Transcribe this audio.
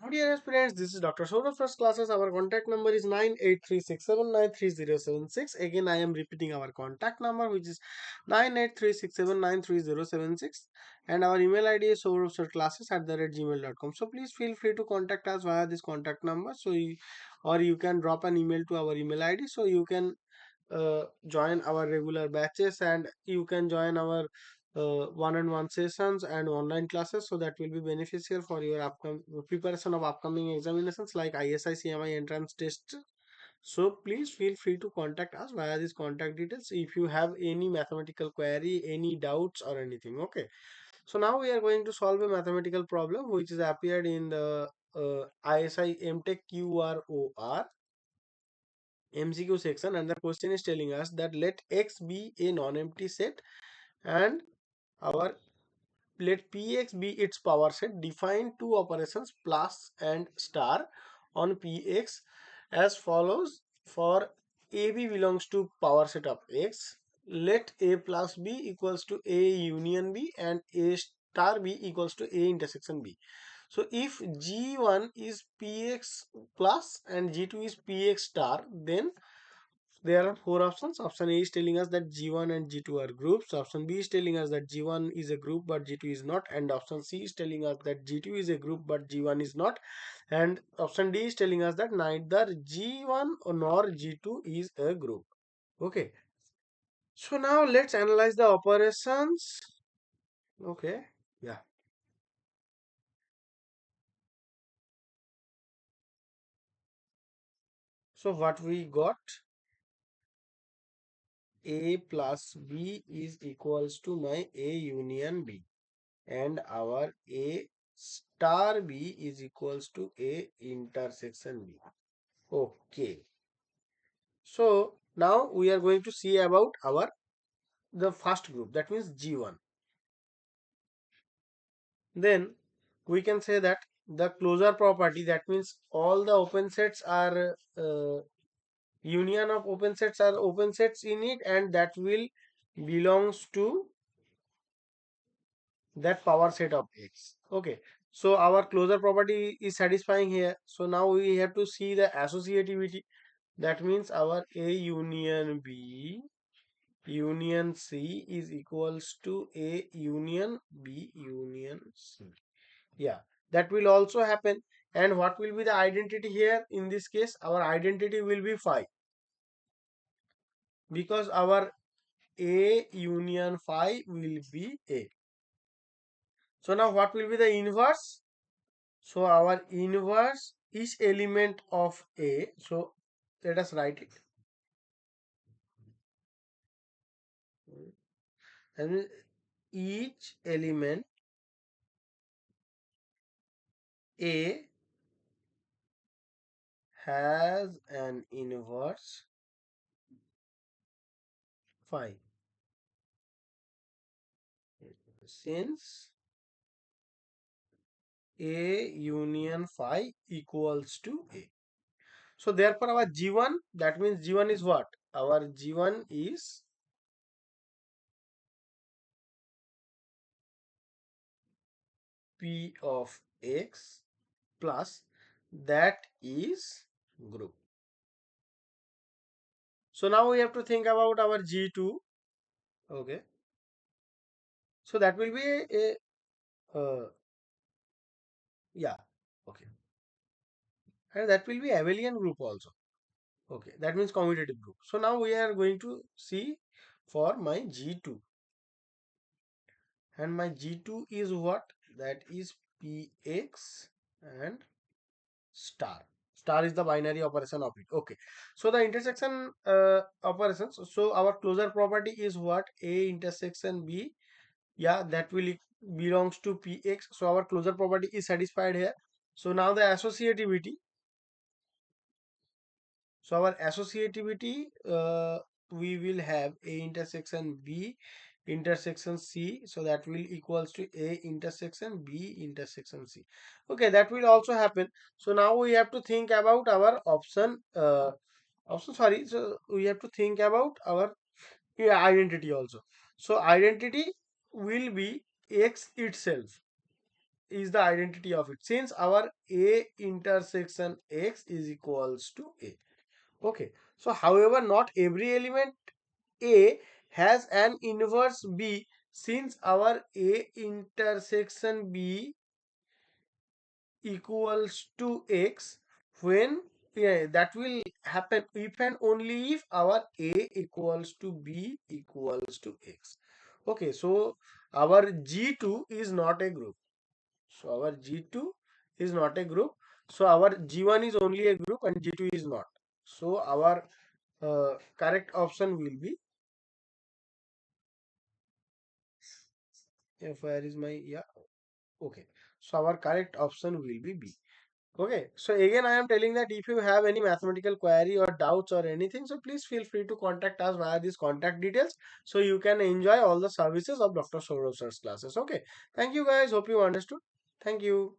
Dear aspirants, this is Dr. Sourav Sir's classes. Our contact number is 9836793076. Again, I am repeating our contact number, which is 9836793076, and our email ID is souravsirclasses@gmail.com. So please feel free to contact us via this contact number. Or you can drop an email to our email ID. So you can join our regular batches, and you can join our one-on-one sessions and online classes, so that will be beneficial for your upcoming preparation of upcoming examinations like ISI CMI entrance test. So please feel free to contact us via these contact details if you have any mathematical query, any doubts or anything. Okay, so now we are going to solve a mathematical problem which is appeared in the ISI M.Tech QROR MCQ section, and the question is telling us that let X be a non-empty set and our let Px be its power set. Define two operations plus and star on Px as follows. For AB belongs to power set of X, let A plus B equals to A union B and A star B equals to A intersection B. So if G1 is Px plus and G2 is Px star, then there are four options. Option A is telling us that G1 and G2 are groups. Option B is telling us that G1 is a group but G2 is not. And option C is telling us that G2 is a group but G1 is not. And option D is telling us that neither G1 nor G2 is a group. Okay. So now let's analyze the operations. Okay. Yeah. So what we got, A plus B is equals to my A union B, and our A star B is equals to A intersection B. Okay. So now we are going to see about the first group, that means G1. Then we can say that the closure property, that means all the open sets are union of open sets are open sets in it, and that will belongs to that power set of X. Okay, so our closure property is satisfying here. So now we have to see the associativity. That means our A union B union C is equals to A union B union C. Yeah, that will also happen. And what will be the identity here? In this case, our identity will be phi, because our A union phi will be A. So now what will be the inverse? So our inverse is element of A. So let us write it. And each element A has an inverse phi. Since A union phi equals to A. So therefore our G1, that means G1 is what? Our G1 is P of X plus that is group. So now we have to think about our G2. Okay. So that will be a yeah. Okay. And that will be abelian group also. Okay. That means commutative group. So now we are going to see for my G2. And my G2 is what? That is Px and star. Star is the binary operation of it. Okay. So the intersection operations. So our closure property is what? A intersection B. Yeah, that will belongs to Px. So our closure property is satisfied here. So now the associativity. So our associativity, we will have A intersection B intersection C. So that will equals to A intersection B intersection C. Okay, that will also happen. So now we have to think about our option, sorry. So we have to think about our identity also. So identity will be X itself. is the identity of it, since our A intersection X is equals to A. Okay, so however, not every element A has an inverse B, since our A intersection B equals to X, when that will happen if and only if our A equals to B equals to X. Okay, so our G2 is not a group. So our G2 is not a group. So our G1 is only a group and G2 is not. So our correct option will be, if where is my, yeah, okay. So our correct option will be B. Okay, so again, I am telling that if you have any mathematical query or doubts or anything, so please feel free to contact us via these contact details, so you can enjoy all the services of Dr. Sourav Sir's classes. Okay, thank you guys. Hope you understood. Thank you.